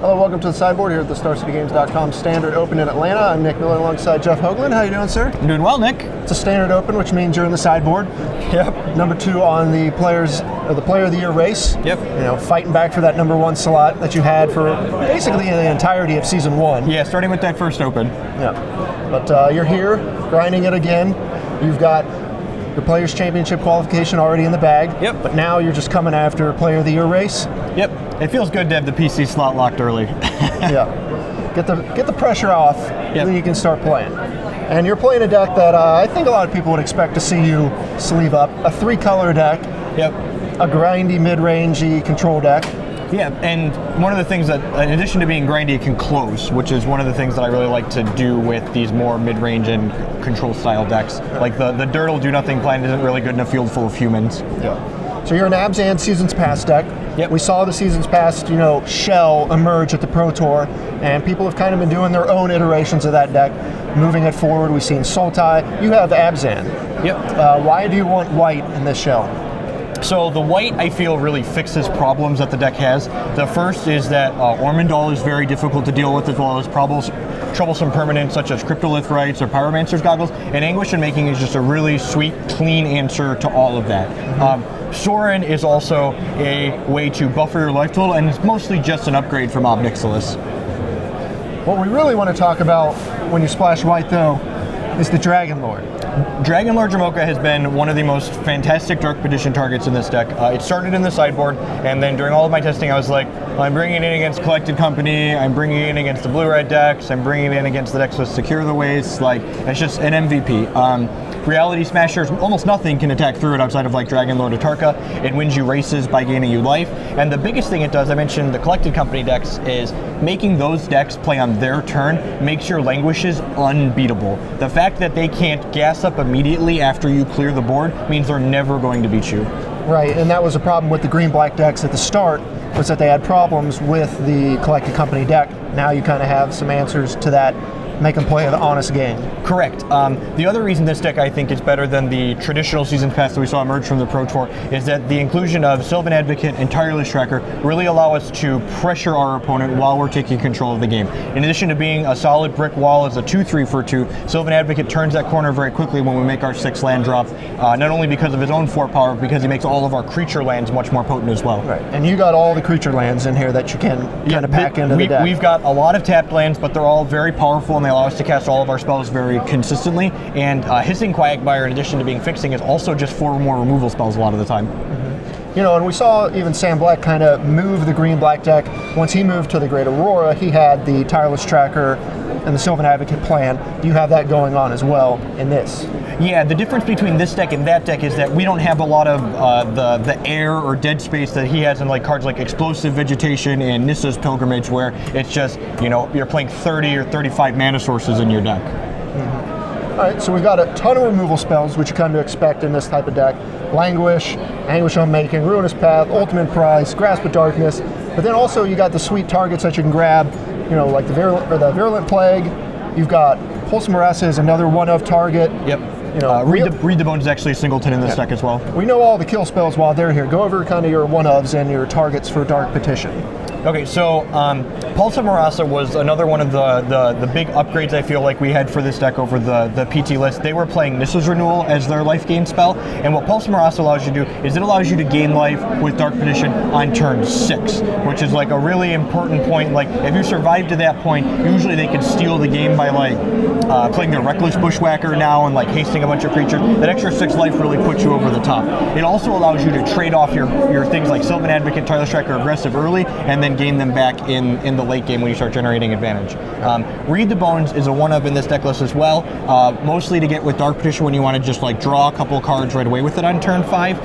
Hello, welcome to the sideboard here at the StarCityGames.com Standard Open in Atlanta. I'm Nick Miller alongside Jeff Hoogland. How you doing, sir? I'm doing well, Nick. It's a Standard Open, which means you're in the sideboard. Yep. Number 2 on the Player of the Year race. Yep. You know, fighting back for that number 1 slot that you had for basically the entirety of Season 1. Yeah, starting with that first Open. Yeah. But you're here, grinding it again. You've got your Players' Championship qualification already in the bag. Yep. But now you're just coming after a Player of the Year race. Yep. It feels good to have the PC slot locked early. Yeah. Get the pressure off, Yep. then you can start playing. And you're playing a deck that I think a lot of people would expect to see you sleeve up. A 3-color deck. Yep. A grindy, mid-rangey control deck. Yeah, and one of the things that, in addition to being grindy, it can close, which is one of the things that I really like to do with these more mid-range and control style decks. Like the dirt will do nothing plan isn't really good in a field full of humans. Yeah. So you're an Abzan Seasons Past deck. Yep. We saw the Seasons Past, shell emerge at the Pro Tour, and people have kind of been doing their own iterations of that deck, moving it forward. We've seen Sultai. You have Abzan. Yep. Why do you want white in this shell? So the white, I feel, really fixes problems that the deck has. The first is that Ormondal is very difficult to deal with, as well as troublesome permanents such as Cryptolith Rites or Pyromancer's Goggles, and Anguish and Making is just a really sweet, clean answer to all of that. Mm-hmm. Sorin is also a way to buffer your life total, and it's mostly just an upgrade from Ob Nixilis. What we really want to talk about when you splash white, though, is the Dragon Lord. Dragon Lord Jamoka has been one of the most fantastic Dark Petition targets in this deck. It started in the sideboard, and then during all of my testing, I was like, I'm bringing it in against Collected Company, I'm bringing it in against the blue-red decks, I'm bringing it in against the decks with Secure the Waste. Like, it's just an MVP. Reality Smashers, almost nothing can attack through it outside of like Dragon Lord Atarka. It wins you races by gaining you life. And the biggest thing it does, I mentioned the Collected Company decks, is making those decks play on their turn makes your Languishes unbeatable. The fact that they can't gas up immediately after you clear the board means they're never going to beat you. Right, and that was a problem with the green-black decks at the start, was that they had problems with the Collected Company deck. Now you kind of have some answers to that. Make them play an honest game. Correct. The other reason this deck I think is better than the traditional Seasons Past that we saw emerge from the Pro Tour is that the inclusion of Sylvan Advocate and Tireless Tracker really allow us to pressure our opponent while we're taking control of the game. In addition to being a solid brick wall as a 2/3 for 2, Sylvan Advocate turns that corner very quickly when we make our 6 land drop, not only because of his own 4 power, but because he makes all of our creature lands much more potent as well. Right, and you got all the creature lands in here that you can kind of pack into the deck. We've got a lot of tapped lands, but they're all very powerful and they allow us to cast all of our spells very consistently. And Hissing Quagmire, in addition to being fixing, is also just 4 more removal spells a lot of the time. Mm-hmm. And we saw even Sam Black kind of move the green-black deck. Once he moved to the Great Aurora, he had the Tireless Tracker and the Sylvan Advocate plan. You have that going on as well in this. Yeah, the difference between this deck and that deck is that we don't have a lot of the air or dead space that he has in like cards like Explosive Vegetation and Nissa's Pilgrimage, where it's just, you're playing 30 or 35 mana sources in your deck. Mm-hmm. All right, so we've got a ton of removal spells, which you come to expect in this type of deck. Languish, Anguish Unmaking, Ruinous Path, Ultimate Prize, Grasp of Darkness, but then also you got the sweet targets that you can grab, like the Virulent Plague. You've got Pulse Marassa is another one-of target. Yep. Read the Bones is actually a singleton in this deck as well. We know all the kill spells while they're here. Go over kind of your one-ofs and your targets for Dark Petition. Okay, so Pulse of Marassa was another one of the big upgrades I feel like we had for this deck over the PT list. They were playing Nissa's Renewal as their life gain spell, and what Pulse of Marassa allows you to do is it allows you to gain life with Dark Petition on turn 6, which is like a really important point. Like, if you survive to that point, usually they can steal the game by playing their Reckless Bushwhacker now and hasting a bunch of creatures. That extra 6 life really puts you over the top. It also allows you to trade off your things like Sylvan Advocate, Tireless Tracker, aggressive early, and then gain them back in the late game when you start generating advantage. Read the Bones is a one-of in this deck list as well, mostly to get with Dark Petition when you want to just draw a couple cards right away with it on turn 5.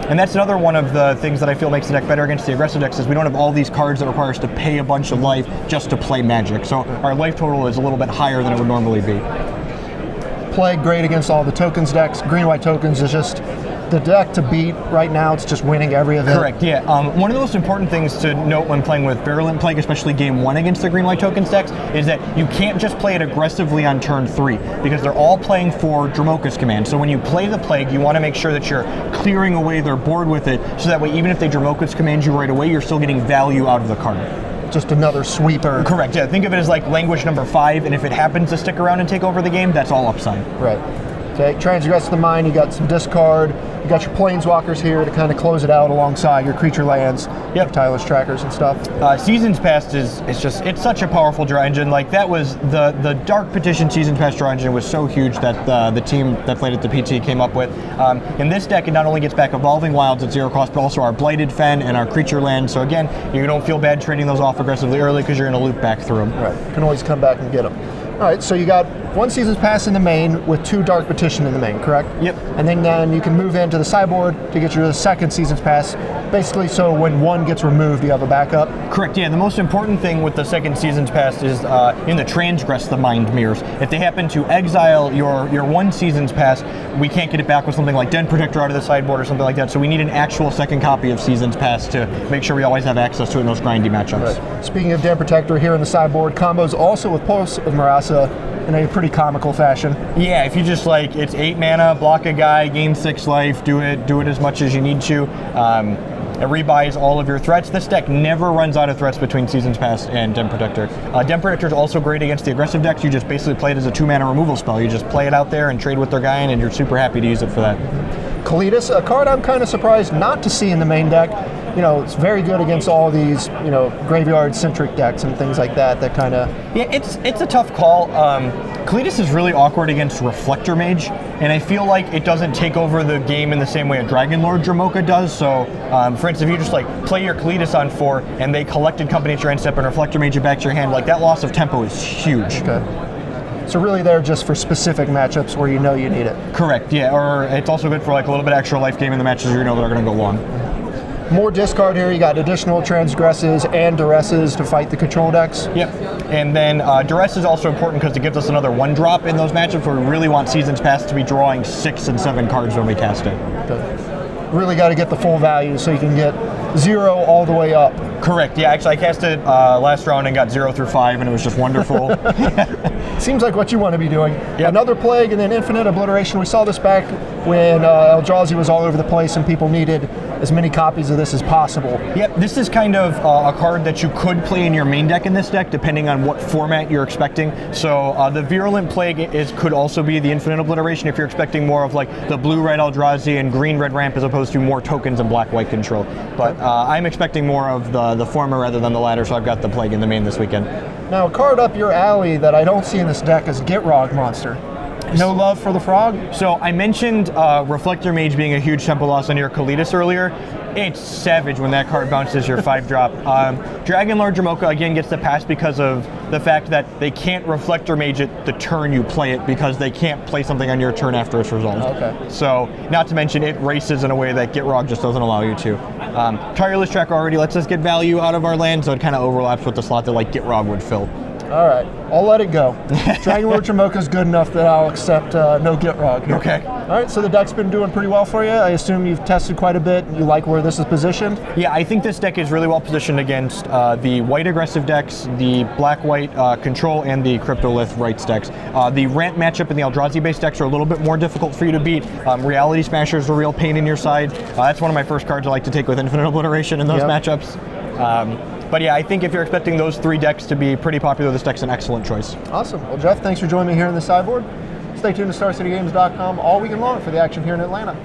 And that's another one of the things that I feel makes the deck better against the aggressive decks is we don't have all these cards that require us to pay a bunch of life just to play Magic. So our life total is a little bit higher than it would normally be. Plague great against all the tokens decks. Green-white tokens is just the deck to beat right now. It's just winning every event. Correct, yeah. One of the most important things to note when playing with Virulent Plague, especially game 1 against the green-white tokens decks, is that you can't just play it aggressively on turn 3, because they're all playing for Dramoka's command. So when you play the Plague, you want to make sure that you're clearing away their board with it, so that way even if they Dramoka's command you right away, you're still getting value out of the card. just another sweeper. Correct, yeah. Think of it as like language number 5, and if it happens to stick around and take over the game, that's all upside. Right. Okay, Transgress the Mind, you got some discard, you got your Planeswalkers here to kind of close it out alongside your creature lands, your tireless trackers and stuff. Seasons Past it's such a powerful draw engine. Like that was the Dark Petition Seasons Past draw engine was so huge that the team that played at the PT came up with. In this deck, it not only gets back Evolving Wilds at 0 cost, but also our Blighted Fen and our creature land. So again, you don't feel bad trading those off aggressively early because you're going to loop back through them. Right, you can always come back and get them. All right, so you got 1 Seasons Pass in the main with 2 Dark Petition in the main, correct? Yep. And then you can move into the sideboard to get your 2nd Seasons Pass, basically so when 1 gets removed, you have a backup. Correct, yeah. The most important thing with the 2nd Seasons Pass is in the Transgress the Mind mirrors. If they happen to exile your 1 Seasons Pass, we can't get it back with something like Den Protector out of the sideboard or something like that, so we need an actual 2nd copy of Seasons Pass to make sure we always have access to it in those grindy matchups. Right. Speaking of Den Protector, here in the sideboard, combos also with Pulse of Marasa in a pretty comical fashion. Yeah, if you just like, it's 8 mana, block a guy, gain 6 life, do it as much as you need to. It rebuys all of your threats. This deck never runs out of threats between Seasons Past and Den Protector. Den Protector is also great against the aggressive decks. You just basically play it as a 2 mana removal spell. You just play it out there and trade with their guy, and you're super happy to use it for that. Kalitas, a card I'm kind of surprised not to see in the main deck. You know, it's very good against all these, graveyard-centric decks and things like that. That kind of... Yeah, it's a tough call. Kalitas is really awkward against Reflector Mage, and I feel like it doesn't take over the game in the same way a Dragonlord Dromoka does. So, for instance, if you just play your Kalitas on 4 and they collected Company at your end step and Reflector Mage it back to your hand, that loss of tempo is huge. Okay. So really they're just for specific matchups where you know you need it. Correct, yeah, or it's also good for a little bit extra life game in the matches that are going to go long. More discard here, you got additional Transgresses and Duresses to fight the control decks. Yep, and then Duress is also important because it gives us another 1-drop in those matchups where we really want Seasons Past to be drawing 6 and 7 cards when we cast it. Okay. Really got to get the full value so you can get 0 all the way up. Correct, yeah, actually I cast it last round and got 0 through 5 and it was just wonderful. Seems like what you want to be doing. Yep. Another Plague and then Infinite Obliteration. We saw this back when Eldrazi was all over the place and people needed as many copies of this as possible. Yep, this is kind of a card that you could play in your main deck in this deck, depending on what format you're expecting. So the Virulent Plague could also be the Infinite Obliteration if you're expecting more of the blue-red Eldrazi and green-red Ramp as opposed to more tokens and black-white control. But I'm expecting more of the former rather than the latter, so I've got the Plague in the main this weekend. Now, a card up your alley that I don't see in this deck is Gitrog Monster. No love for the frog? So I mentioned Reflector Mage being a huge tempo loss on your Kalitas earlier. It's savage when that card bounces your 5-drop. Dragonlord Dromoka again gets the pass because of the fact that they can't Reflector Mage it the turn you play it because they can't play something on your turn after it's resolved. Okay. So not to mention it races in a way that Gitrog just doesn't allow you to. Tireless Tracker already lets us get value out of our land, so it kind of overlaps with the slot that Gitrog would fill. All right, I'll let it go. Dragonlord Dromoka is good enough that I'll accept no Gitrog here. Okay. All right, so the deck's been doing pretty well for you. I assume you've tested quite a bit. You like where this is positioned? Yeah, I think this deck is really well positioned against the white aggressive decks, the black-white control, and the Cryptolith rights decks. The Ramp matchup and the Eldrazi-based decks are a little bit more difficult for you to beat. Reality Smasher is a real pain in your side. That's one of my first cards I like to take with Infinite Obliteration in those matchups. But yeah, I think if you're expecting those 3 decks to be pretty popular, this deck's an excellent choice. Awesome. Well, Jeff, thanks for joining me here in the sideboard. Stay tuned to StarCityGames.com all weekend long for the action here in Atlanta.